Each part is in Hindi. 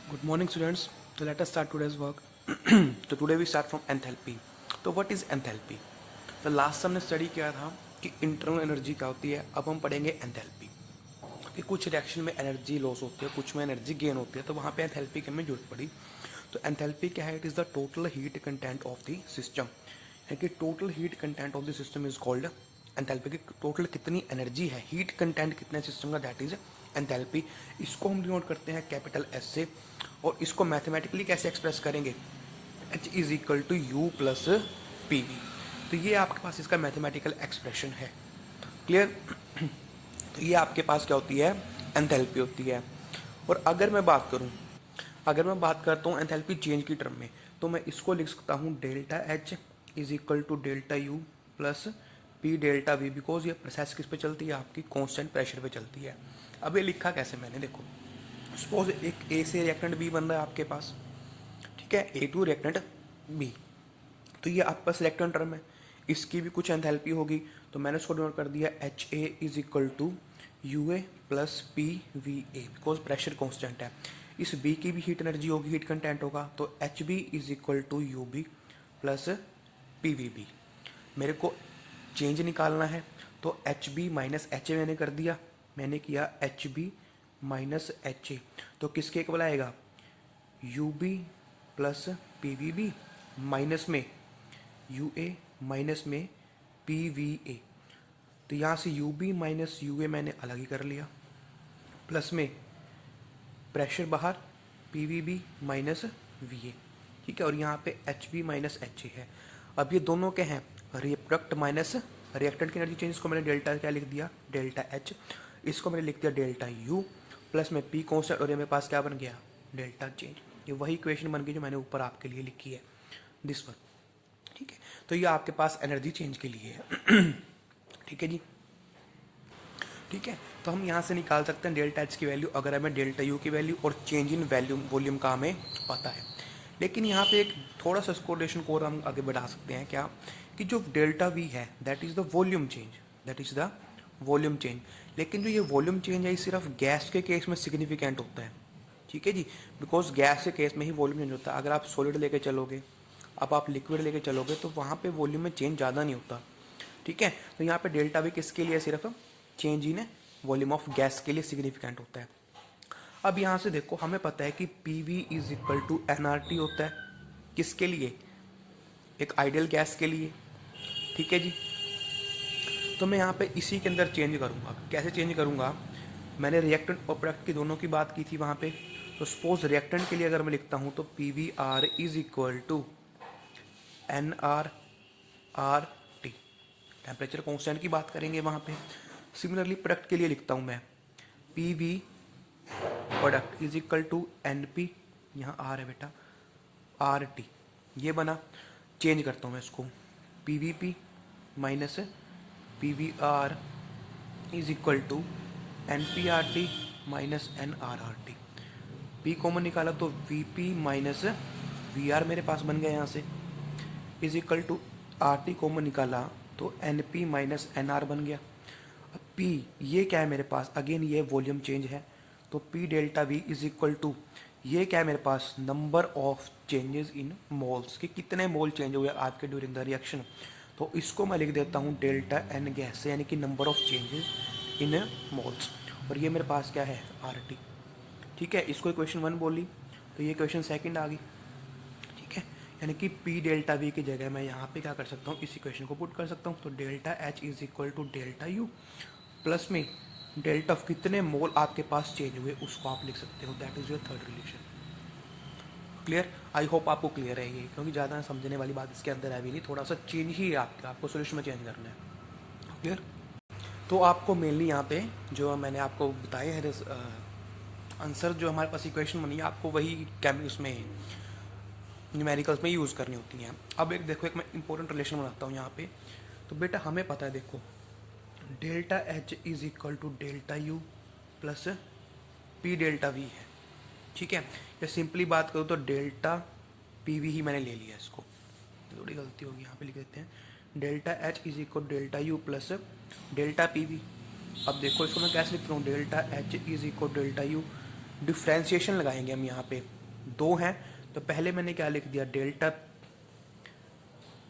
Good morning, students. So let us start today's work. So today we start from enthalpy. तो what is enthalpy? तो लास्ट हमने स्टडी किया था कि इंटरनल एनर्जी क्या होती है. अब हम पढ़ेंगे एंथैल्पी कि कुछ रिएक्शन में एनर्जी लॉस होती है, कुछ में एनर्जी गेन होती है. तो वहाँ पे एंथैल्पी की हमें जरूरत पड़ी. तो एंथैल्पी क्या है? It is the total heat content of the system. यानी कि total heat content of the system is called enthalpy. की टोटल कितनी एनर्जी है, हीट कंटेंट कितने सिस्टम का, दैट इज एंथैल्पी. इसको हम डिनोट करते हैं कैपिटल एस से. और इसको मैथमेटिकली कैसे एक्सप्रेस करेंगे? H is equal to U plus P V. तो ये आपके पास इसका मैथमेटिकल एक्सप्रेशन है. क्लियर? तो ये आपके पास क्या होती है? एंथैल्पी होती है. और अगर मैं बात करता हूँ एंथैल्पी चेंज की टर्म में, तो मैं इसको लिख सकता हूँ delta H is equal to delta U plus P delta V. Because ये प्रोसेस किस पे चलती है? आपकी कांस्टेंट प्रेशर पे चलती है. अब ये लिखा कैसे मैंने, देखो सपोज एक ए से रिएक्टेंट बी बन रहा है आपके पास, ठीक है, ए टू रिएक्टेंट बी. तो ये आपके पास रिएक्टेंट टर्म है, इसकी भी कुछ एंथैल्पी होगी. तो मैंने उसको डिनोट कर दिया H A is equal to U A plus P V A. Because pressure constant है. इस बी की भी हीट एनर्जी होगी, हीट कंटेंट होगा. तो H B is equal to U B plus P V B. मेरे को चेंज निकालना है. तो H B minus H A मैंने कर दिया. मैंने किया H B minus H A. तो किसके इक्वल आएगा? U B plus P V B minus में यू ए माइनस में पी वी ए. तो यहाँ से U B minus U A मैंने अलग ही कर लिया, प्लस में प्रेशर बाहर P V B minus V A. ठीक है. और यहाँ पे H B minus H A है. अब ये दोनों क्या हैं? रिप्रोडक्ट माइनस रिएक्टेंट की एनर्जी चेंज. इसको मैंने डेल्टा क्या लिख दिया? Delta H. इसको मैंने लिख दिया डेल्टा यू प्लस में पी कॉन्स्टेंट. और ये मेरे पास क्या बन गया? Delta change. ये वही इक्वेशन बन गई जो मैंने ऊपर आपके लिए लिखी है, दिस वन. ठीक है. तो ये आपके पास एनर्जी चेंज के लिए है. ठीक है जी. ठीक है. तो हम यहाँ से निकाल सकते हैं डेल्टा एच की वैल्यू अगर हमें डेल्टा यू की वैल्यू और चेंज इन वॉल्यूम का हमें पता है. लेकिन यहाँ पे एक थोड़ा सा कोरिलेशन को और हम आगे बढ़ा सकते हैं. क्या? कि जो डेल्टा वी है that is the volume change, that is the volume change. लेकिन जो ये वॉल्यूम चेंज है ये सिर्फ गैस के केस में सिग्निफिकेंट होता है. ठीक है जी. बिकॉज गैस के केस में ही वॉल्यूम चेंज होता है. अगर आप सॉलिड लेके चलोगे, अब आप लिक्विड लेके चलोगे, तो वहाँ पे वॉल्यूम में चेंज ज़्यादा नहीं होता. ठीक है. तो यहाँ पे डेल्टा वी किसके लिए? सिर्फ change in volume of gas के लिए सिग्निफिकेंट होता है. अब यहाँ से देखो, हमें पता है कि P V is equal to N R T होता है. किसके लिए? एक आइडियल गैस के लिए. ठीक है जी. तो मैं यहाँ पे इसी के अंदर चेंज करूँगा. कैसे चेंज करूँगा? मैंने रिएक्टेंट और प्रोडक्ट की दोनों की बात की थी वहाँ पे. तो सपोज रिएक्टेंट के लिए अगर मैं लिखता हूँ तो P V R is equal to N R R T. Temperature constant की बात करेंगे वहाँ पे. सिमिलरली प्रोडक्ट के लिए लिखता हूँ मैं P V product is equal to N P, यहाँ आर है बेटा, आर टी. ये बना. चेंज करता हूँ मैं इसको, P V P minus P V R is equal to N P R T minus N R R T. P common निकाला तो V P minus V R मेरे पास बन गया यहाँ से, is equal to R T common निकाला तो N P minus N R बन गया. अब पी ये क्या है मेरे पास? अगेन ये वॉल्यूम चेंज है. तो P delta V is equal to ये क्या है मेरे पास? Number of changes in moles, कि कितने मोल चेंज हुए आपके ड्यूरिंग द रिएक्शन. तो इसको मैं लिख देता हूँ डेल्टा एन गैस से, यानी कि number of changes in moles. और ये मेरे पास क्या है? Are T. ठीक है. इसको इक्वेशन 1 बोली तो ये इक्वेशन सेकंड आ गई. ठीक है. यानी कि पी डेल्टा वी की जगह मैं यहाँ पे क्या कर सकता हूँ? इस इक्वेशन को पुट कर सकता हूँ. तो delta H is equal to delta U plus में डेल्टा ऑफ कितने मोल आपके पास चेंज हुए उसको आप लिख सकते हो. That is your third relation. Clear? I hope आपको क्लियर है ये, क्योंकि ज़्यादा समझने वाली बात इसके अंदर है भी नहीं. थोड़ा सा चेंज ही है आपको सोल्यूशन में चेंज करना है. क्लियर? तो आपको मेनली यहाँ पे जो मैंने आपको बताए हैं आंसर, जो हमारे पास इक्वेशन बनी है, आपको वही उसमें न्यूमेरिकल्स में यूज़ करनी होती हैं. अब एक देखो, एक मैं इंपॉर्टेंट रिलेशन बनाता हूँ यहाँ पे. तो बेटा हमें पता है, देखो delta H is equal to delta U plus P delta V है. ठीक है. या सिंपली बात करूँ तो डेल्टा पी वी ही मैंने ले लिया. इसको थोड़ी गलती होगी, यहाँ पे लिख देते हैं delta H is equal delta U plus delta P we. अब देखो इसको मैं कैसे लिखता हूँ? Delta H is equal delta U differentiation लगाएंगे हम यहाँ पे, दो हैं तो पहले मैंने क्या लिख दिया, डेल्टा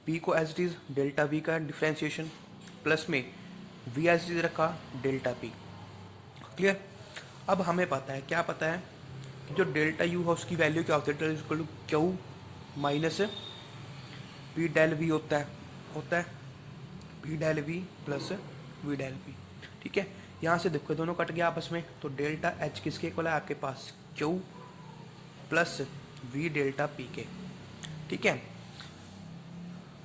पी को as it is delta V का डिफ्रेंशिएशन, प्लस में वी एज इट इज रखा डेल्टा पी। क्लियर। अब हमें पता है, क्या पता है कि जो डेल्टा यू है उसकी वैल्यू क्या होती है, delta equal to Q minus P del V होता है P del V plus V del P. ठीक है, यहाँ से देखो दोनों कट गया आपस में, तो डेल्टा एच किसके इक्वल है आपके पास, q plus v delta p के। ठीक है,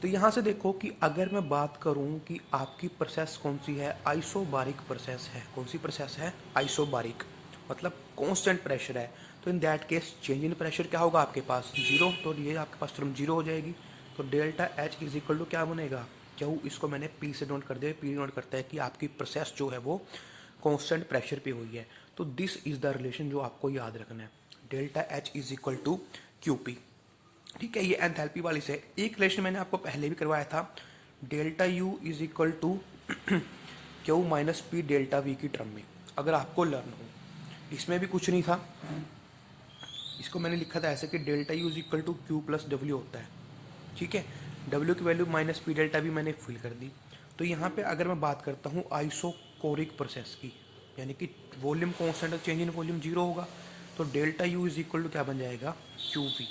तो यहाँ से देखो कि अगर मैं बात करूँ कि आपकी प्रोसेस कौन सी है, आइसोबारिक प्रोसेस है। कौन सी प्रोसेस है, आइसोबारिक, मतलब कांस्टेंट प्रेशर है। तो in that case change in pressure क्या होगा आपके पास, जीरो। तो ये आपके पास टर्म जीरो हो जाएगी। तो delta H is equal to क्या बनेगा, क्यू, इसको मैंने पी से नोट कर दिया। पी नोट करता है कि आपकी प्रोसेस जो है वो कांस्टेंट प्रेशर पे हुई है। तो दिस इज द रिलेशन जो आपको याद रखना है, delta H is equal to Q P. ठीक है, ये एंथैल्पी वाली से एक रिलेशन मैंने आपको पहले भी करवाया था, delta U is equal to Q minus P delta V की टर्म में, अगर आपको लर्न हो। इसमें भी कुछ नहीं था, इसको मैंने लिखा था ऐसे कि delta U is equal to Q plus W होता है। ठीक है, डब्ल्यू की वैल्यू माइनस पी डेल्टा भी मैंने फिल कर दी। तो यहाँ पे अगर मैं बात करता हूँ आइसोकोरिक प्रोसेस की, यानी कि volume constant, change in volume zero होगा, तो delta U is equal to क्या बन जाएगा, क्यू वी।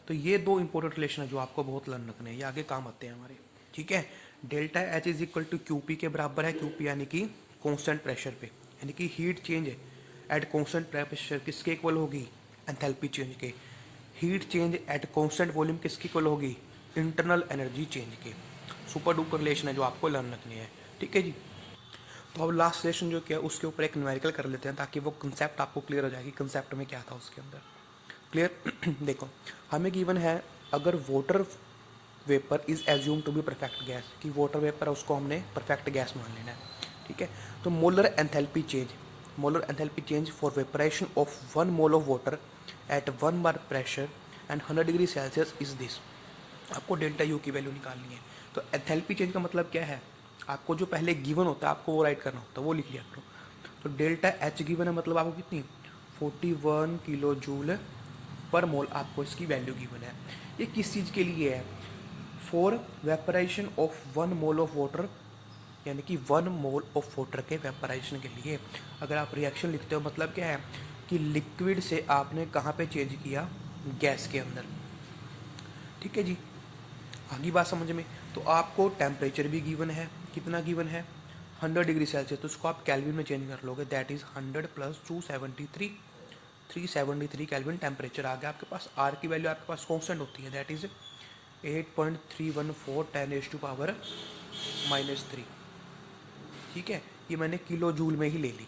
तो ये दो इंपॉर्टेंट रिलेशन है जो आपको बहुत लर्न रखने हैं, ये आगे काम आते हैं हमारे। ठीक है, delta H is equal to Q P के बराबर है। क्यू पी यानी कि कांस्टेंट प्रेशर पे, यानी कि heat change at constant pressure किसके इक्वल होगी, एंथैल्पी चेंज के। Heat change at constant volume किसके इक्वल होगी, इंटरनल एनर्जी चेंज के। सुपर डुपर रिलेशन है जो आपको लर्न रखनी है। ठीक है जी, तो अब लास्ट रिलेशन जो किया उसके ऊपर एक न्यूमेरिकल कर लेते हैं ताकि वो कंसेप्ट आपको क्लियर हो जाएगी, कंसेप्ट में क्या था उसके अंदर। क्लियर। देखो हमें गिवन है, अगर water vapour is assume to be perfect gas, कि वाटर वेपर है उसको हमने परफेक्ट गैस मान लेना है। ठीक है, तो molar enthalpy change for वेपरेशन of 1 mole of water at 1 bar pressure and 100 degree Celsius is this. आपको डेल्टा यू की वैल्यू निकालनी है। तो एंथैल्पी चेंज का मतलब क्या है, आपको जो पहले गिवन होता है आपको वो राइट करना होता है, वो लिख लिया करो। तो डेल्टा एच गिवन है, मतलब आपको कितनी, 41 किलो जूल पर मोल आपको इसकी वैल्यू गिवन है। ये किस चीज़ के लिए है, for vaporisation of 1 mole of water, यानी कि 1 मोल ऑफ वाटर के वेपराइजेशन के लिए। अगर आप रिएक्शन लिखते हो मतलब क्या है कि लिक्विड से आपने कहाँ पे चेंज किया, गैस के अंदर। ठीक है जी, आगे बात समझ में। तो आपको टेम्परेचर भी गिवन है, कितना गिवन है, 100 डिग्री सेल्सियस। तो उसको आप कैल्विन में चेंज कर लोगे, that is 100 plus 273, 373 kelvin temperature आ गया आपके पास। आर की वैल्यू आपके पास कॉन्स्टेंट होती है, दैट इज 8.314 10⁻⁻3। ठीक है, ये मैंने किलो जूल में ही ले ली।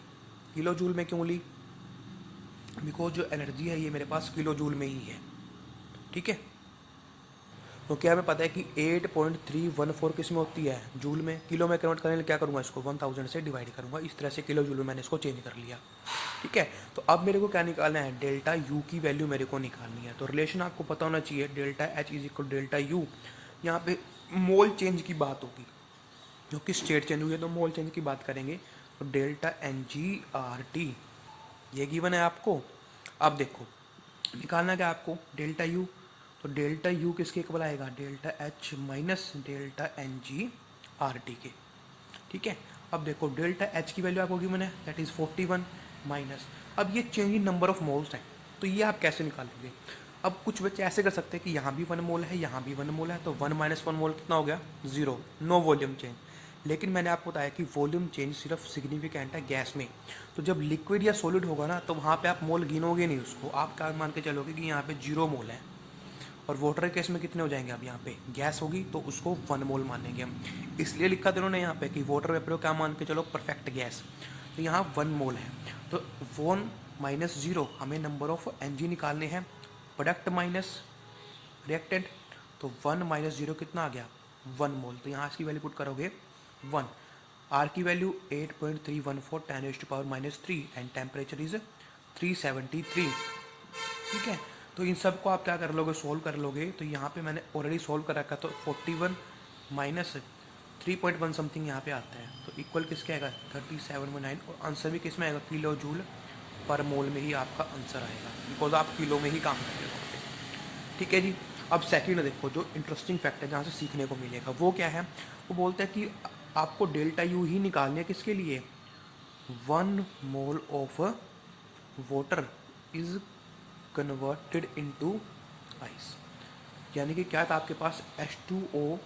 किलो जूल में क्यों ली, बिकॉज जो एनर्जी है ये मेरे पास किलो जूल में ही है। ठीक है, तो क्या हमें पता है कि 8.314 किस में होती है, जूल में। किलो में कन्वर्ट करने के लिए क्या करूँगा, इसको 1000 से डिवाइड करूँगा, इस तरह से किलो जूल में मैंने इसको चेंज कर लिया। ठीक है, तो अब मेरे को क्या निकालना है, डेल्टा यू की वैल्यू मेरे को निकालनी है। तो रिलेशन आपको पता होना चाहिए, delta H is equal delta U. यहाँ पे मोल चेंज की बात होगी, जो कि स्टेट चेंज हुई है तो मोल चेंज की बात करेंगे। तो delta N G R T ये गिवन है आपको। अब देखो निकालना क्या आपको, डेल्टा यू। तो डेल्टा यू किसके इक्वल आएगा, delta H minus delta N G R T के। ठीक है, अब देखो डेल्टा एच की वैल्यू आपको गिवन है, दैट इज 41 माइनस, अब ये change in number of moles हैं, तो ये आप कैसे निकालोगे। अब कुछ बच्चे ऐसे कर सकते हैं कि यहाँ भी 1 मोल है, यहाँ भी 1 मोल है, तो 1 माइनस 1 मोल कितना हो गया, 0, नो वॉल्यूम चेंज। लेकिन मैंने आपको बताया कि वॉल्यूम चेंज सिर्फ सिग्निफिकेंट है गैस में। तो जब लिक्विड या सॉलिड होगा ना, तो वहाँ पे आप मोल गिनोगे नहीं उसको, आप क्या मान के चलोगे कि यहाँ पे 0 मोल है। और वाटर केस में कितने हो जाएंगे, अब यहाँ पे गैस होगी तो उसको 1 मोल मानेंगे हम। इसलिए लिखा था उन्होंने यहाँ पे कि वाटर वेपर को क्या मान के चलो, परफेक्ट गैस। तो यहाँ 1 मोल है, तो 1 माइनस 0 हमें नंबर ऑफ एनजी निकालने हैं, प्रोडक्ट माइनस रिएक्टेंट। तो 1 माइनस 0 कितना आ गया, 1 मोल। तो यहाँ इसकी वैल्यू पुट करोगे 1। आर की वैल्यू 8.314 10⁻³ एंड टेम्परेचर इज 373। ठीक है, तो इन सब को आप क्या कर लोगे, सोल्व कर लोगे। तो यहाँ पे मैंने ऑलरेडी सोल्व कर रखा, तो 41 माइनस 3.1 समथिंग यहाँ पे आता है, तो इक्वल किसके आएगा 3719, और आंसर भी किस में आएगा, किलो जूल पर मोल में ही आपका आंसर आएगा, बिकॉज आप किलो में ही काम कर रहे हो। ठीक है जी। अब सेकंड देखो, जो इंटरेस्टिंग फैक्ट है जहाँ से सीखने को मिलेगा वो क्या है, वो बोलते हैं कि आपको डेल्टा यू ही निकालने है किसके लिए, 1 mole of water is converted into ice. यानी कि क्या था, आपके पास H2O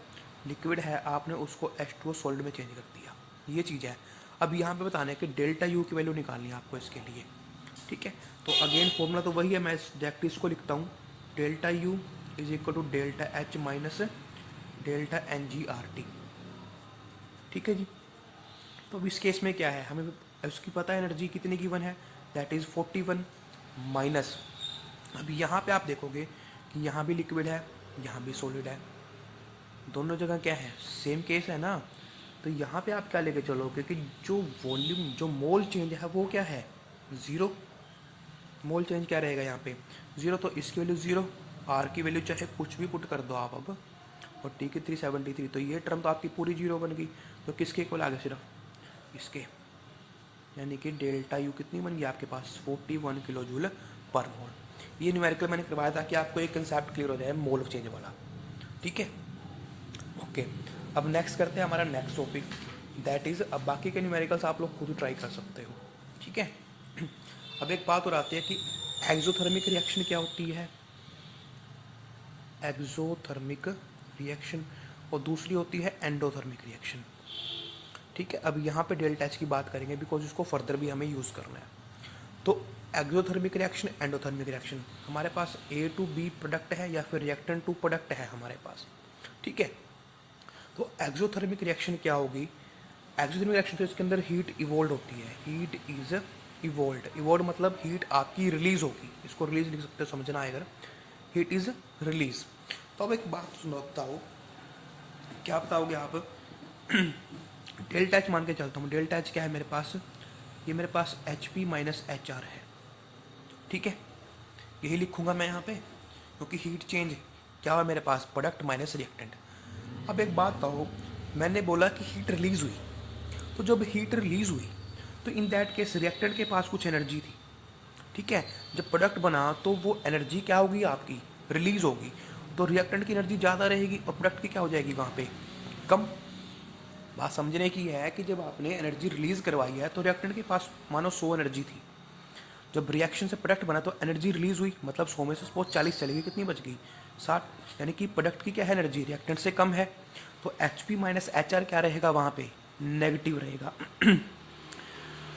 लिक्विड है, आपने उसको H2O सॉलिड में चेंज कर दिया, ये चीज़ है। अब यहाँ पे बताना है कि डेल्टा यू की वैल्यू निकालनी है आपको इसके लिए। ठीक है, तो अगेन फॉर्मूला तो वही है, मैं डायरेक्टली इसको लिखता हूँ, delta U is equal to delta H minus delta N G R T. ठीक है जी। तो अब इस केस में क्या है, हमें उसकी पता है एनर्जी कितनी गिवन है, दैट इज़ 41 माइनस। अब यहाँ पे आप देखोगे कि यहाँ भी लिक्विड है, यहाँ भी सॉलिड है, दोनों जगह क्या है, सेम केस है ना। तो यहाँ पे आप क्या लेके चलोगे कि जो वॉल्यूम, जो मोल चेंज है वो क्या है, ज़ीरो। मोल चेंज क्या रहेगा यहाँ पे, ज़ीरो। तो इसकी वैल्यू ज़ीरो, आर की वैल्यू चाहे कुछ भी पुट कर दो आप अब, और टी की 373, तो ये टर्म तो आपकी पूरी जीरो बन गई। तो किसके इक्वल आ गया, सिर्फ इसके, यानी कि डेल्टा यू कितनी बन गई आपके पास, 41 किलो जूल पर मोल। ये न्यूमेरिकल मैंने करवाया था कि आपको एक कंसेप्ट क्लियर हो जाए मोल चेंज वाला। ठीक है, ओके। अब नेक्स्ट करते हैं हमारा नेक्स्ट टॉपिक, दैट इज़, अब बाकी के न्यूमेरिकल्स आप लोग खुद ट्राई कर सकते हो। ठीक है, अब एक बात और आती है कि एक्सोथर्मिक रिएक्शन क्या होती है, एक्सोथर्मिक रिएक्शन, और दूसरी होती है एंडोथर्मिक रिएक्शन। ठीक है, अब यहाँ पे डेल्टा एच की बात करेंगे बिकॉज इसको फर्दर भी हमें यूज़ करना है। तो एक्सोथर्मिक रिएक्शन, एंडोथर्मिक रिएक्शन, हमारे पास ए टू बी प्रोडक्ट है या फिर रिएक्टेंट टू प्रोडक्ट है हमारे पास। ठीक है, तो एक्सोथर्मिक रिएक्शन क्या होगी, एक्सोथर्मिक रिएक्शन तो इसके अंदर हीट इवोल्ड होती है, हीट इज इवोल्ड, इवोल्ड मतलब हीट आपकी रिलीज होगी, इसको रिलीज लिख सकते हो, समझना है अगर, हीट इज रिलीज। तो अब एक बात सुनो, बताओ क्या बताओगे आप, डेल्टा एच मान के चलता हूँ, डेल्टा एच क्या है मेरे पास, ये मेरे पास h P minus H R है। ठीक है, यही लिखूंगा मैं यहाँ पे, क्योंकि हीट चेंज क्या हुआ मेरे पास, प्रोडक्ट माइनस रिएक्टेंट। अब एक बात कहो, मैंने बोला कि हीट रिलीज हुई, तो जब हीट रिलीज हुई तो इन दैट केस रिएक्टेंट के पास कुछ एनर्जी थी। ठीक है, जब प्रोडक्ट बना तो वो एनर्जी क्या होगी आपकी, रिलीज होगी, तो रिएक्टेंट की एनर्जी ज़्यादा रहेगी और प्रोडक्ट की क्या हो जाएगी वहाँ पे, कम। बात समझने की है कि जब आपने एनर्जी रिलीज करवाई है तो रिएक्टेंट के पास मानो 100 एनर्जी थी, जब रिएक्शन से प्रोडक्ट बना तो एनर्जी रिलीज हुई, मतलब 100 में से सपोज 40 चली गई, कितनी बच गई, 60। यानी कि प्रोडक्ट की क्या है, एनर्जी रिएक्टेंट से कम है, तो H P minus H R क्या रहेगा वहाँ पे, नेगेटिव रहेगा।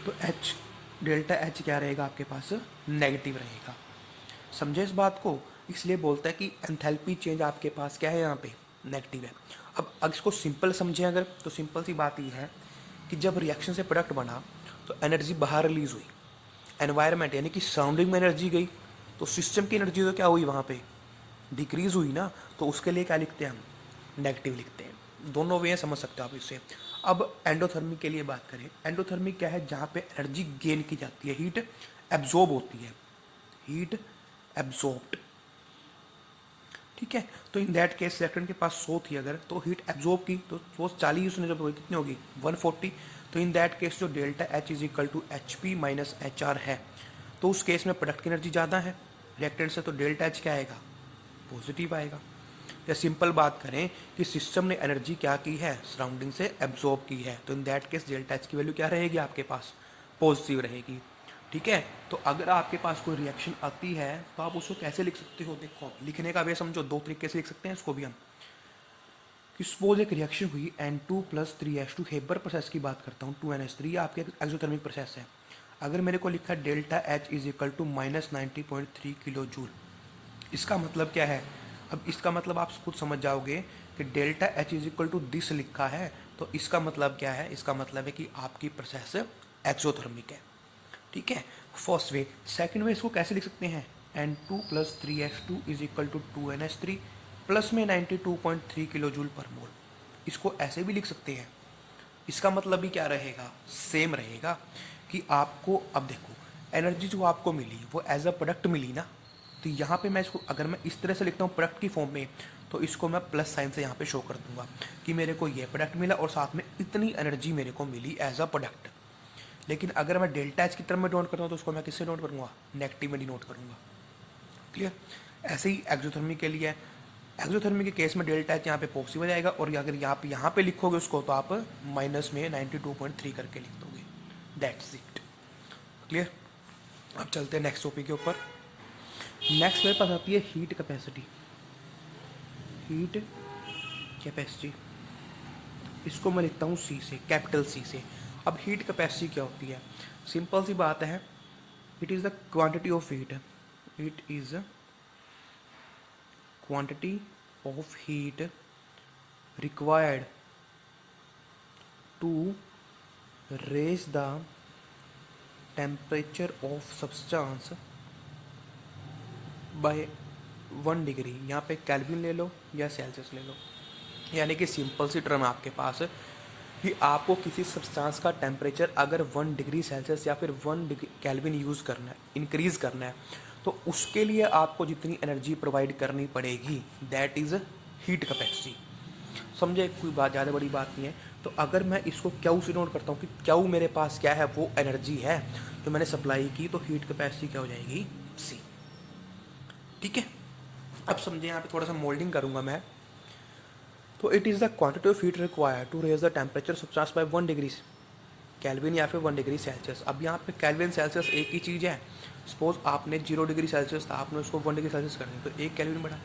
तो एच, डेल्टा एच क्या रहेगा आपके पास, नेगेटिव रहेगा। समझे इस बात को, इसलिए बोलता है कि एंथैल्पी चेंज आपके पास क्या है यहाँ पे, नेगेटिव है। अब इसको सिंपल समझें अगर, तो सिंपल सी बात ये है कि जब रिएक्शन से प्रोडक्ट बना तो एनर्जी बाहर रिलीज हुई, एनवायरनमेंट यानी कि सराउंडिंग में एनर्जी गई, तो सिस्टम की एनर्जी तो क्या हुई वहाँ पे, डिक्रीज हुई ना, तो उसके लिए क्या लिखते हैं हम, नेगेटिव लिखते हैं। दोनों वे समझ सकते हो आप इससे। अब एंडोथर्मिक के लिए बात करें, एंडोथर्मिक क्या है, जहाँ पे एनर्जी गेन की जाती है, हीट एब्जॉर्ब होती है, हीट एब्जॉर्ब्ड। ठीक है, तो इन दैट केस रिएक्टेंट के पास 100 थी अगर, तो हीट एब्जॉर्ब की तो सपोज 40 उसने जब होगी कितनी होगी, 140। तो इन दैट केस जो delta H is equal to H P minus H R है, तो उस केस में प्रोडक्ट की एनर्जी ज़्यादा है रिएक्टेंट से, तो डेल्टा एच क्या आएगा, पॉजिटिव आएगा। या सिंपल बात करें कि सिस्टम ने एनर्जी क्या की है, सराउंडिंग से एब्जॉर्ब की है, तो in that case delta H की वैल्यू क्या रहेगी आपके पास, पॉजिटिव रहेगी। ठीक है, तो अगर आपके पास कोई रिएक्शन आती है तो आप उसको कैसे लिख सकते हो, देखो लिखने का वे समझो, दो तरीके से लिख सकते हैं इसको भी हम, कि सपोज एक रिएक्शन हुई N2 plus 3H2, Haber process की बात करता हूँ, 2NH3 आपके एक्सोथर्मिक प्रोसेस है। अगर मेरे को लिखा है delta H is equal to minus 90.3 kilo joule, इसका मतलब क्या है, अब इसका मतलब आप खुद समझ जाओगे कि delta H is equal to this लिखा है, तो इसका मतलब क्या है, इसका मतलब है कि आपकी प्रोसेस एक्सोथर्मिक है। ठीक है, फर्स्ट वे। सेकंड वे इसको कैसे लिख सकते हैं, N2 plus 3H2 is equal to 2NH3 plus में 92.3 किलो जूल पर मोल, इसको ऐसे भी लिख सकते हैं। इसका मतलब भी क्या रहेगा, सेम रहेगा, कि आपको अब देखो एनर्जी जो आपको मिली वो एज अ प्रोडक्ट मिली ना, तो यहाँ पे मैं इसको अगर मैं इस तरह से लिखता हूँ प्रोडक्ट की फॉर्म में, तो इसको मैं प्लस साइन से यहाँ पे शो कर दूंगा कि मेरे को ये प्रोडक्ट मिला और साथ में इतनी एनर्जी मेरे को मिली एज अ प्रोडक्ट। लेकिन अगर मैं डेल्टा एच की टर्म में नोट करता हूँ तो उसको मैं किससे नोट करूँगा, नेगेटिव में डिनोट करूँगा। क्लियर। ऐसे ही एक्सोथर्मी के लिए, एक्सोथर्मी के केस में डेल्टा एच यहाँ पे पॉसिबल आएगा, और अगर यहाँ पे लिखोगे उसको तो आप माइनस में 92.3 करके लिख दोगे। That's it. क्लियर। अब चलते हैं नेक्स्ट टॉपिक के ऊपर। नेक्स्ट मेरे पास आती है हीट कैपेसिटी। हीट कैपेसिटी, इसको मैं लिखता हूँ सी से, कैपिटल सी से। अब हीट कैपेसिटी क्या होती है, सिंपल सी बात है, it is the quantity of heat, it is quantity of heat required to raise the temperature of substance by 1 degree. यहाँ पे केल्विन ले लो या सेल्सियस ले लो, यानी कि सिंपल सी टर्म आपके पास कि आपको किसी सब्सटेंस का टेम्परेचर अगर 1 डिग्री सेल्सियस या फिर 1 डिग्री केल्विन यूज़ करना है, इंक्रीज़ करना है, तो उसके लिए आपको जितनी एनर्जी प्रोवाइड करनी पड़ेगी दैट इज़ हीट कैपेसिटी। समझे, कोई बात ज़्यादा बड़ी बात नहीं है। तो अगर मैं इसको क्यू से नोट करता हूँ कि क्यू मेरे पास क्या है, वो एनर्जी है जो मैंने सप्लाई की, तो हीट कैपेसिटी क्या हो जाएगी, सी। ठीक है। अब समझे, यहाँ पे थोड़ा सा मोल्डिंग करूँगा मैं। तो it is the quantity of heat required to raise the temperature substance by 1 degree kelvin या फिर 1 डिग्री सेल्सियस। अब यहाँ पे केल्विन सेल्सियस एक ही चीज़ है। सपोज आपने 0 डिग्री सेल्सियस था, आपने उसको 1 डिग्री सेल्सियस कर दिया तो 1 केल्विन बढ़ा।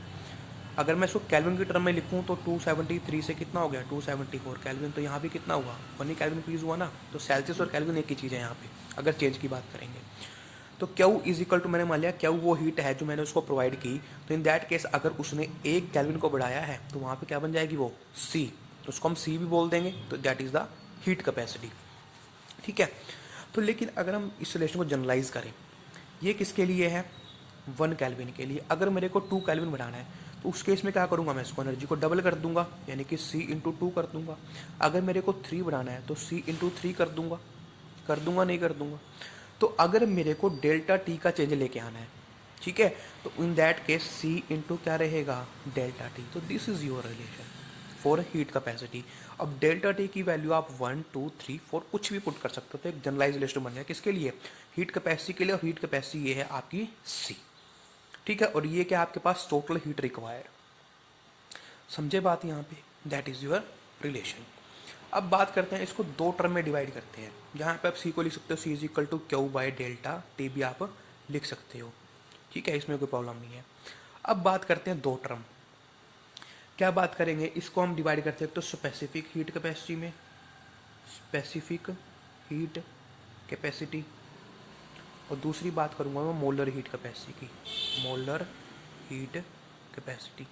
अगर मैं इसको केल्विन की टर्म में लिखूँ तो 273 से कितना हो गया, 274 केल्विन। तो यहाँ भी कितना हुआ, 1 ही केल्विन इंक्रीज हुआ ना। तो सेल्सियस और केल्विन एक ही चीज़ है यहाँ पे, अगर चेंज की बात करेंगे। तो क्यू इज इक्वल टू, मैंने मान लिया क्यू वो हीट है जो मैंने उसको प्रोवाइड की, तो इन दैट केस अगर उसने 1 केल्विन को बढ़ाया है तो वहाँ पे क्या बन जाएगी, वो सी। तो उसको हम सी भी बोल देंगे, तो that is the heat capacity. ठीक है। तो लेकिन अगर हम इस रिलेशन को जनरलाइज करें, ये किसके लिए है, 1 केल्विन के लिए। अगर मेरे को 2 केल्विन बढ़ाना है तो उस केस में क्या करूँगा, मैं इसको एनर्जी को डबल कर दूंगा, यानी कि C इंटू 2 कर दूंगा। अगर मेरे को 3 बढ़ाना है तो C इंटू 3 कर दूंगा, नहीं कर दूंगा। तो अगर मेरे को डेल्टा टी का चेंज लेके आना है, ठीक है, तो in that case C into क्या रहेगा, डेल्टा टी। तो this is your relation for heat capacity. अब डेल्टा टी की वैल्यू आप 1, 2, 3, 4 कुछ भी पुट कर सकते हो। तो एक जनरलाइज रिलेशन बन गया किसके लिए, हीट कैपेसिटी के लिए। और हीट कैपेसिटी ये है आपकी C। ठीक है। और ये क्या आपके पास टोटल हीट रिक्वायर्ड। समझे बात यहाँ पे, दैट इज योर रिलेशन। अब बात करते हैं, इसको 2 टर्म में डिवाइड करते हैं। जहाँ पे आप सी को लिख सकते हो, c is equal to q by delta t भी आप लिख सकते हो। ठीक है, इसमें कोई प्रॉब्लम नहीं है। अब बात करते हैं 2 टर्म। क्या बात करेंगे, इसको हम डिवाइड करते हैं तो स्पेसिफिक हीट कैपेसिटी में, स्पेसिफिक हीट कैपेसिटी, और दूसरी बात करूँगा मैं मोलर हीट कैपेसिटी की, मोलर हीट कैपेसिटी।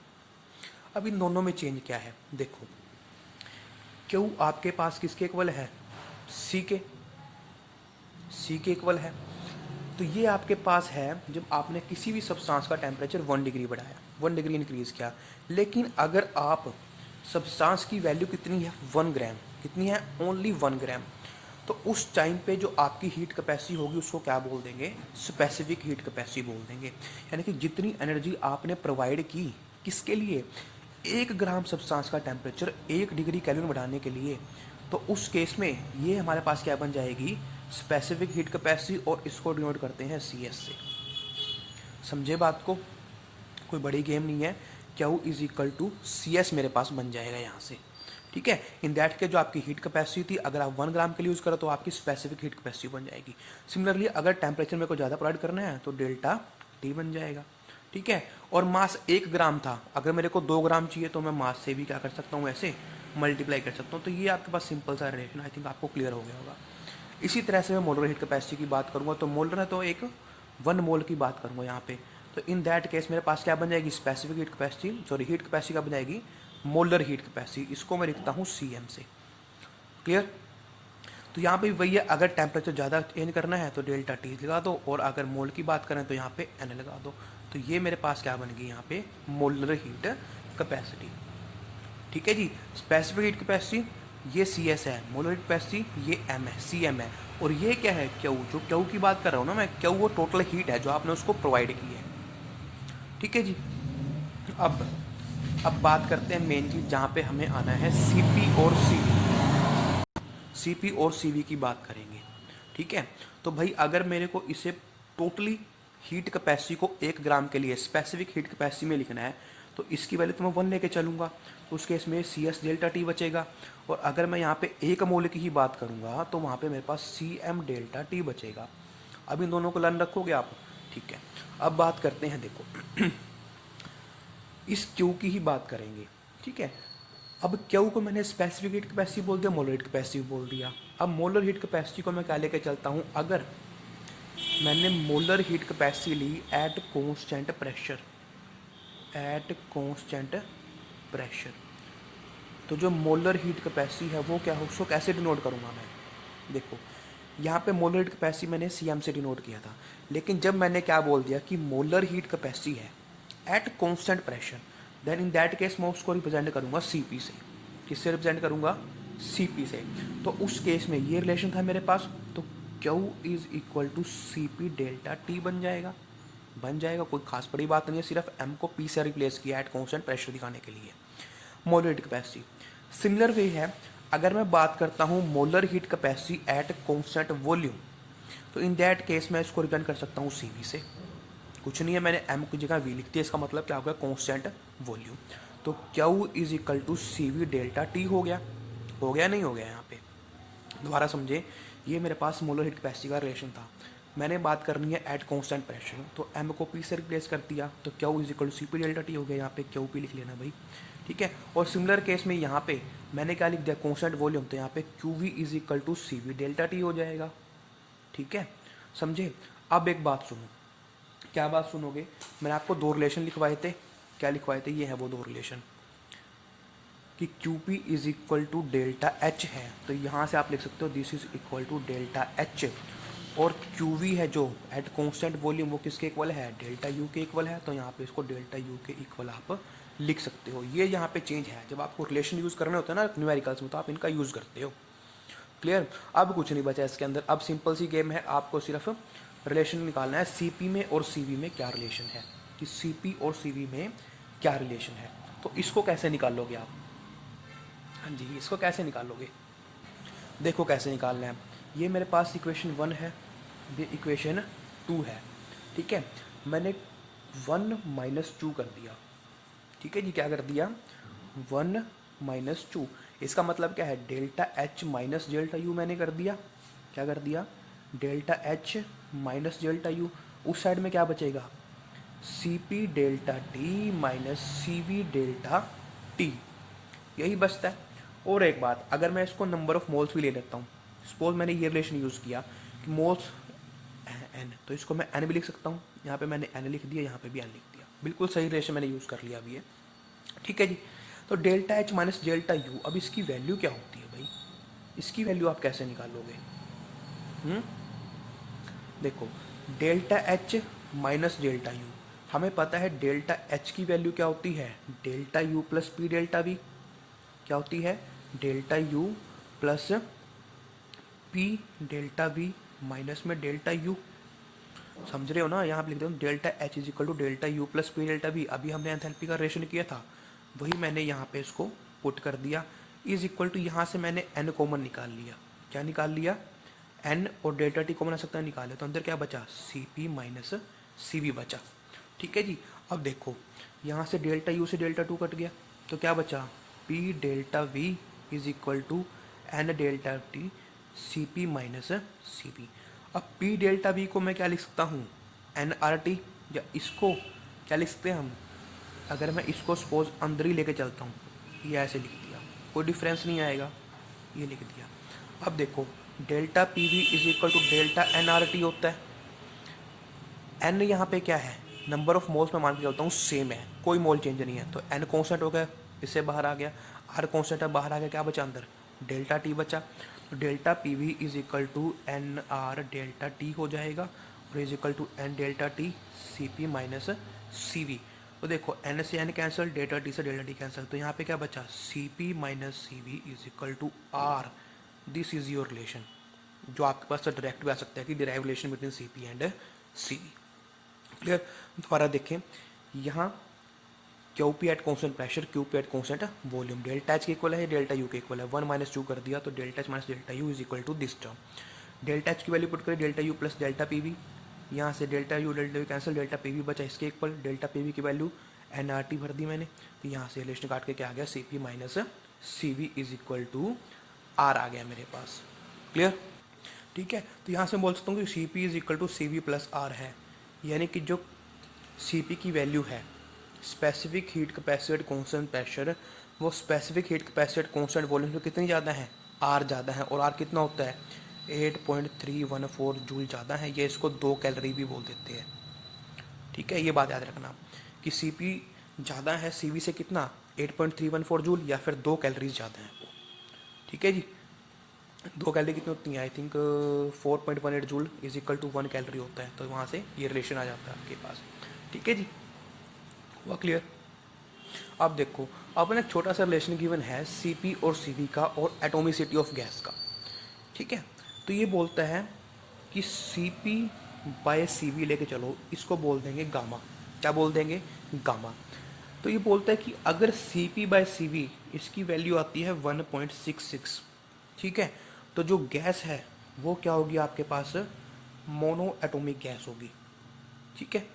अब इन दोनों में चेंज क्या है, देखो क्यू आपके पास किसके इक्वल है, सी के इक्वल है। तो ये आपके पास है जब आपने किसी भी सब्सटेंस का टेम्परेचर 1 डिग्री बढ़ाया, 1 डिग्री इंक्रीज़ किया। लेकिन अगर आप सब्सटेंस की वैल्यू कितनी है, 1 ग्राम, कितनी है, ओनली 1 ग्राम, तो उस टाइम पे जो आपकी हीट कैपेसिटी होगी उसको क्या बोल देंगे, स्पेसिफिक हीट कैपेसिटी बोल देंगे। यानी कि जितनी एनर्जी आपने प्रोवाइड की, किसके लिए, 1 ग्राम सब्सटेंस का टेम्परेचर 1 डिग्री केल्विन बढ़ाने के लिए, तो उस केस में ये हमारे पास क्या बन जाएगी, स्पेसिफिक हीट कैपेसिटी। और इसको डिनोट करते हैं CS से। समझे बात को, कोई बड़ी गेम नहीं है। Q is equal to CS मेरे पास बन जाएगा यहाँ से। ठीक है। इन दैट के जो आपकी हीट कैपेसिटी थी, अगर आप 1 ग्राम के लिए यूज़ करो तो आपकी स्पेसिफिक हीट कैपेसिटी बन जाएगी। सिमिलरली अगर टेम्परेचर मेरे को ज़्यादा प्रोवाइड करना है तो डेल्टा टी बन जाएगा। ठीक है। और मास 1 ग्राम था, अगर मेरे को 2 ग्राम चाहिए तो मैं मास से भी क्या कर सकता हूँ, ऐसे मल्टीप्लाई कर सकता हूँ। तो ये आपके पास सिंपल सा रिलेशन, आई थिंक आपको क्लियर हो गया होगा। इसी तरह से मैं मोलर हीट कैपेसिटी की बात करूँगा, तो मोलर है तो एक 1 मोल की बात करूँगा यहाँ पे। तो इन दैट केस मेरे पास क्या बन जाएगी, specific heat capacity, sorry heat capacity क्या बन जाएगी, मोलर हीट कैपेसिटी। इसको मैं लिखता हूँ CM से। क्लियर। तो यहाँ पे वही है, अगर टेम्परेचर ज़्यादा चेंज करना है तो डेल्टा टी लगा दो, और अगर मोल की बात करें तो यहाँ पे N लगा दो। तो ये मेरे पास क्या बन गई यहाँ पे, मोलर हीट कैपेसिटी। ठीक है जी। स्पेसिफिक हीट कैपेसिटी ये CS है, मोलर हीट कैपेसिटी ये M है, CM है। और ये क्या है, क्यू, जो क्यू की बात कर रहा हूँ ना मैं, क्यू वो टोटल हीट है जो आपने उसको प्रोवाइड की है। ठीक है जी। अब बात करते हैं मेन चीज़ जहाँ पे हमें आना है, CP और CV। CP और CV की बात करेंगे। ठीक है। तो भाई अगर मेरे को इसे टोटली हीट कैपेसिटी को 1 ग्राम के लिए स्पेसिफिक हीट कैपेसिटी में लिखना है तो इसकी वैल्यू तो मैं 1 लेके चलूँगा, तो उस केस में सी एस डेल्टा टी बचेगा। और अगर मैं यहाँ पे 1 मोल की ही बात करूँगा तो वहाँ पे मेरे पास सी एम डेल्टा टी बचेगा। अब इन दोनों को लर्न रखोगे आप, ठीक है। अब बात करते हैं, देखो इस क्यू की ही बात करेंगे, ठीक है। अब क्यू को मैंने स्पेसिफिक हीट कैपेसिटी बोल दिया, मोलर हीट कैपेसिटी बोल दिया। अब मोलर हीट कैपेसिटी को मैं क्या लेके चलता हूँ, अगर मैंने मोलर हीट कैपेसिटी ली at constant pressure, at constant pressure, तो जो मोलर हीट कैपेसिटी है वो क्या हो, उसको कैसे डिनोट करूँगा मैं। देखो यहाँ पे मोलर हीट कैपेसिटी मैंने सीएम से डिनोट किया था, लेकिन जब मैंने क्या बोल दिया कि मोलर हीट कैपेसिटी है at constant pressure, then in that case मैं उसको रिप्रेजेंट करूँगा सीपी से। किससे रिप्रेजेंट करूँगा, सीपी से। तो उस केस में ये रिलेशन था मेरे पास, तो Q is equal to C P delta T बन जाएगा। बन जाएगा, कोई खास बड़ी बात नहीं है, सिर्फ m को p से रिप्लेस किया एट कांस्टेंट प्रेशर दिखाने के लिए। Molar heat capacity similar way है, अगर मैं बात करता हूँ molar heat capacity at constant volume, तो इन दैट केस मैं इसको रिप्रेजेंट कर सकता हूँ CV से। कुछ नहीं है, मैंने m की जगह v लिख दिया, इसका मतलब क्या हो गया, कांस्टेंट वॉल्यूम। तो Q is equal to CV delta T हो गया। हो गया नहीं हो गया, यहाँ पे दोबारा समझे, ये मेरे पास मोलर हीट कैपेसिटी का रिलेशन था। मैंने बात करनी है एट कांस्टेंट प्रेशर, तो m को p से रिप्लेस कर दिया, तो Q is equal to C P delta T हो गया। यहाँ पे QP लिख लेना भाई, ठीक है। और सिमिलर केस में यहाँ पे मैंने क्या लिख दिया, कांस्टेंट वॉल्यूम, तो यहाँ पे QV is equal to CV delta T हो जाएगा, ठीक है, समझे। अब एक बात सुनो, क्या बात सुनोगे, मैंने आपको 2 रिलेशन लिखवाए थे, क्या लिखवाए थे, ये है वो 2 रिलेशन कि QP is equal to delta H है, तो यहाँ से आप लिख सकते हो this is equal to delta H. और QV है जो एट कांस्टेंट वॉल्यूम, वो किसके इक्वल है, डेल्टा U के इक्वल है, तो यहाँ पे इसको डेल्टा U के इक्वल आप लिख सकते हो। ये यहाँ पे चेंज है, जब आपको रिलेशन यूज़ करने होते हैं ना न्यूमेरिकल्स में, तो आप इनका यूज़ करते हो। क्लियर। अब कुछ नहीं बचा इसके अंदर, अब सिंपल सी गेम है, आपको सिर्फ रिलेशन निकालना है CP में और CV में क्या रिलेशन है, कि CP और CV में क्या रिलेशन है। तो इसको कैसे निकालोगे आप, हाँ जी, इसको कैसे निकालोगे, देखो कैसे निकालना है। ये मेरे पास इक्वेशन 1 है, ये इक्वेशन 2 है, ठीक है। मैंने 1 माइनस 2 कर दिया, ठीक है जी, क्या कर दिया, 1 माइनस 2। इसका मतलब क्या है, delta H minus delta u मैंने कर दिया, क्या कर दिया, delta H minus delta u. उस साइड में क्या बचेगा, c P delta t minus सी वी डेल्टा टी, यही बचता है। और एक बात, अगर मैं इसको नंबर ऑफ मोल्स भी ले लेता हूँ, सपोज मैंने ये रिलेशन यूज़ किया कि मोल्स एन, तो इसको मैं एन भी लिख सकता हूँ, यहाँ पे मैंने एन लिख दिया, यहाँ पे भी एन लिख दिया, बिल्कुल सही रिलेशन मैंने यूज़ कर लिया अभी ये, ठीक है जी। तो delta H minus delta you, अब इसकी वैल्यू क्या होती है भाई, इसकी वैल्यू आप कैसे निकालोगे, देखो delta H minus delta you, हमें पता है डेल्टा एच की वैल्यू क्या होती है, delta U plus P delta V, क्या होती है, delta U plus P delta V minus में डेल्टा यू, समझ रहे हो ना। यहाँ पे लिख दो delta H is equal to delta U plus P delta V, अभी हमने एंथैल्पी का रिलेशन किया था, वही मैंने यहाँ पे इसको पुट कर दिया, इज इक्वल टू यहाँ से मैंने एन कॉमन निकाल लिया, क्या निकाल लिया, एन और डेल्टा टी कॉमन आ सकता है, निकाले, तो अंदर क्या बचा, सी पी माइनस सी वी बचा, ठीक है जी। अब देखो यहाँ से डेल्टा यू से डेल्टा टू कट गया, तो क्या बचा, P delta V is equal to N delta T C P minus C V. अब पी डेल्टा वी को मैं क्या लिख सकता हूँ, एन आर टी, या इसको क्या लिख सकते हैं हम, अगर मैं इसको सपोज अंदर ही लेके चलता हूँ, ये ऐसे लिख दिया, कोई डिफरेंस नहीं आएगा, ये लिख दिया। अब देखो delta P V is equal to delta N R T होता है, एन यहाँ पे क्या है, नंबर ऑफ मोल्स में मान के चलता हूँ सेम है, कोई मोल चेंज नहीं है, तो एन कॉन्स्टेंट हो गया, इससे बाहर आ गया, आर कॉन्स्टेंट है, बाहर आ गया, क्या बचा अंदर, डेल्टा टी बचा, तो delta P V is equal to N R delta T हो जाएगा, और is equal to N delta T C P minus C V. तो देखो एन से एन कैंसिल, डेल्टा टी से डेल्टा टी कैंसिल, तो यहाँ पे क्या बचा, C P minus C we is equal to R, this is your relation, जो आपके पास डायरेक्ट भी आ सकता है कि derive relation between C P and C V. Clear. दोबारा देखें, यहाँ Q P at constant pressure, Q P at constant volume, delta H के इक्वल है, डेल्टा यू के इक्वल है, 1 माइनस 2 कर दिया, तो delta H minus delta U is equal to this term, delta H की वैल्यू पुट करें, delta U plus delta P V, यहाँ से delta U cancel, delta P V बचा इसके इक्वल, डेल्टा पी वी की वैल्यू एन आर टी भर दी मैंने, तो यहाँ से रिलेशन काट के क्या आ गया, c P minus C we is equal to r आ गया मेरे पास। क्लियर? ठीक है, तो यहाँ से मैं बोल सकता हूँ कि सी p is equal to c v plus r है, यानी कि जो सी पी की वैल्यू है specific heat capacity at constant pressure, वो specific heat capacity at constant volume से कितनी ज़्यादा है, आर ज़्यादा है, और आर कितना होता है 8.314 जूल ज़्यादा है, ये इसको 2 कैलोरी भी बोल देते हैं। ठीक है, ये बात याद रखना कि सी पी ज़्यादा है सी वी से कितना 8.314 जूल या फिर 2 कैलोरीज ज़्यादा है वो। ठीक है जी, 2 कैलोरी कितनी होती है, I think 4.18 joule is equal to 1 calorie होता है, तो वहाँ से ये रिलेशन आ जाता है आपके पास। ठीक है जी, हुआ क्लियर? अब देखो, अपन एक छोटा सा रिलेशन गिवन है सी पी और सी वी का और एटोमिसिटी ऑफ गैस का। ठीक है, तो ये बोलता है कि सी पी बाय सी वी लेके चलो, इसको बोल देंगे गामा। क्या बोल देंगे, गामा। तो ये बोलता है कि अगर C P by C V इसकी वैल्यू आती है 1.66, ठीक है, तो जो गैस है वो क्या होगी आपके पास, मोनो एटोमिक गैस होगी। ठीक है,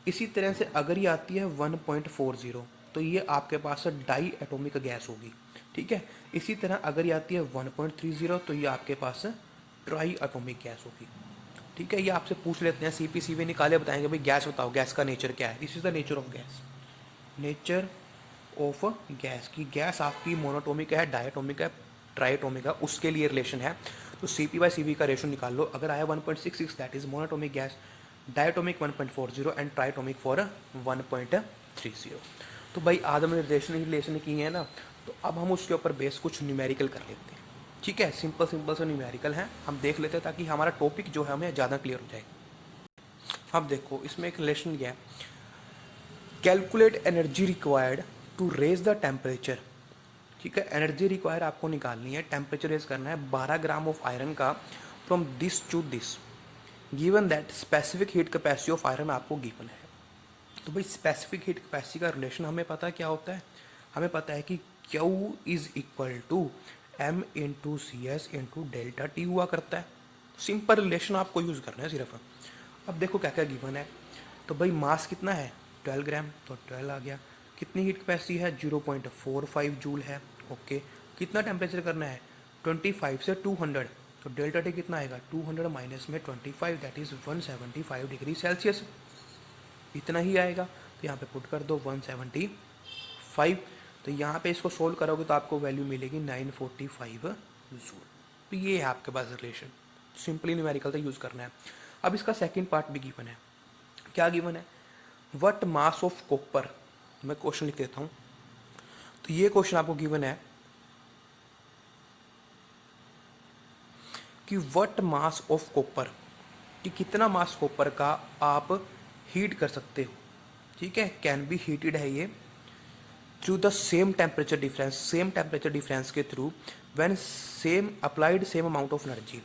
इसी तरह से अगर ये आती है 1.40, तो ये आपके पास डाई एटोमिक गैस होगी। ठीक है, इसी तरह अगर ये आती है 1.30, तो ये आपके पास ट्राई एटोमिक गैस होगी। ठीक है, ये आपसे पूछ लेते हैं, सी पी सी वी निकाले, बताएंगे भाई गैस बताओ, गैस का नेचर क्या है। This is the nature of gas, nature of gas की गैस आपकी मोनोटोमिक है, डायटोमिक है, ट्राइटोमिक है, उसके लिए रिलेशन है। तो C P by C V का रेशो निकाल लो, अगर आया 1.66 that is monatomic gas, diatomic 1.40 and triatomic for 1.30। तो भाई आज हमने रिलेशन की है ना, तो अब हम उसके ऊपर बेस कुछ न्यूमेरिकल कर लेते हैं। ठीक है, सिंपल सिंपल से न्यूमेरिकल है, हम देख लेते हैं ताकि हमारा टॉपिक जो है हमें ज़्यादा क्लियर हो जाए। अब देखो, इसमें एक रिलेशन क्या है, calculate energy required to raise the temperature. ठीक है, एनर्जी रिक्वायर आपको निकालनी है, टेम्परेचर रेज करना है 12 ग्राम ऑफ आयरन का from this to this, given that specific heat capacity of iron आपको गिवन है। तो भाई स्पेसिफिक हीट कैपेसिटी का रिलेशन हमें पता है क्या होता है, हमें पता है कि Q is equal to M into C S into delta T हुआ करता है। सिंपल रिलेशन आपको यूज़ करना है सिर्फ। अब देखो क्या क्या गिवन है, तो भाई मास कितना है 12 ग्राम, तो 12 आ गया। कितनी हीट कैपेसिटी है 0.45 जूल है। ओके, कितना टेम्परेचर करना है 25 से 200, तो डेल्टा टी कितना आएगा 200 माइनस में 25 दैट इज़ 175 डिग्री सेल्सियस, इतना ही आएगा। तो यहाँ पे पुट कर दो 175, तो यहाँ पे इसको सोल्व करोगे तो आपको वैल्यू मिलेगी 945 जूल। तो ये है आपके पास रिलेशन, सिंपली न्यूमेरिकल तो यूज़ करना है। अब इसका सेकंड पार्ट भी गिवन है, क्या गिवन है, व्हाट मास ऑफ कॉपर, मैं क्वेश्चन लिख देता हूँ। तो ये क्वेश्चन आपको गिवन है कि व्हाट मास ऑफ कॉपर, कि कितना मास कॉपर का आप हीट कर सकते हो। ठीक है, कैन बी हीटेड है ये through the same temperature difference, same temperature difference के through when same applied same amount of energy.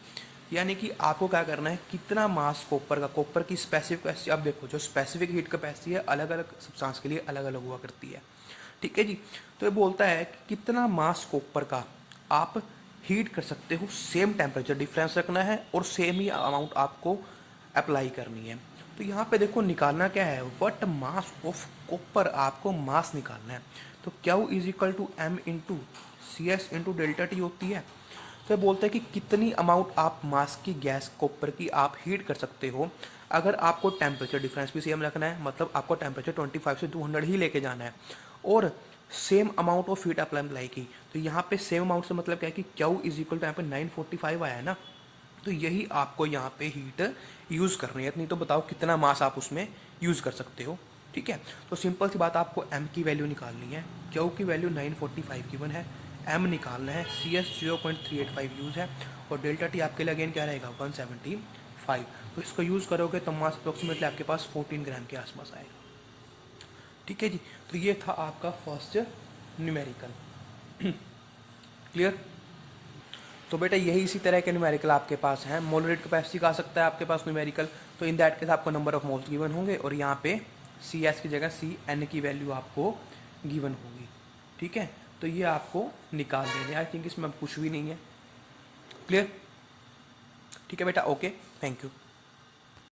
यानी कि आपको क्या करना है, कितना मास कॉपर का, कॉपर की स्पेसिफिक कैपेसिटी, अब देखो जो स्पेसिफिक हीट कैपेसिटी है अलग अलग सब्सटेंस के लिए अलग अलग हुआ करती है। ठीक है जी, तो ये बोलता है कि कितना मास कॉपर का आप हीट कर सकते हो, सेम टेम्परेचर डिफरेंस रखना है और सेम ही अमाउंट आपको अप्लाई करनी है। तो यहाँ पे देखो निकालना क्या है, व्हाट मास ऑफ कॉपर, आपको मास निकालना है। तो Q is equal to M into C S into delta T होती है। तो ये बोलता है कि कितनी अमाउंट आप मास की गैस कॉपर की आप हीट कर सकते हो। अगर आपको टेम्परेचर डिफरेंस भी सेम रखना है, मतलब आपको टेम्परेचर 25 से 200 ही लेके जाना है, और same amount of heat apply की। तो यहाँ पे सेम अमाउंट से मतलब क्या है कि Q इज इक्वल टू यहाँ पे 945 आया है ना, तो यही आपको यहाँ पे हीट यूज़ करनी है। नहीं तो बताओ कितना मास आप उसमें यूज़ कर सकते हो। ठीक है, तो सिंपल सी बात, आपको M की वैल्यू निकालनी है, Q की वैल्यू 945 गिवन है, M निकालना है, CS 0.385 यूज़ है, और डेल्टा टी आपके लिए अगेन क्या रहेगा 175। तो इसको यूज़ करोगे तो मास अप्रोक्सीमेटली आपके पास 14 ग्राम के आसपास आएगा। ठीक है जी, तो ये था आपका फर्स्ट न्यूमेरिकल। क्लियर? तो बेटा यही इसी तरह के न्यूमेरिकल आपके पास हैं। मोलर रेट कैपेसिटी का आ सकता है आपके पास न्यूमेरिकल, तो इन दैट केस आपको नंबर ऑफ मोल्स गिवन होंगे और यहाँ पे सी एस की जगह सी एन की वैल्यू आपको गिवन होगी। ठीक है, तो ये आपको निकाल देंगे। आई थिंक इसमें कुछ भी नहीं है। क्लियर? ठीक है बेटा, ओके, थैंक यू।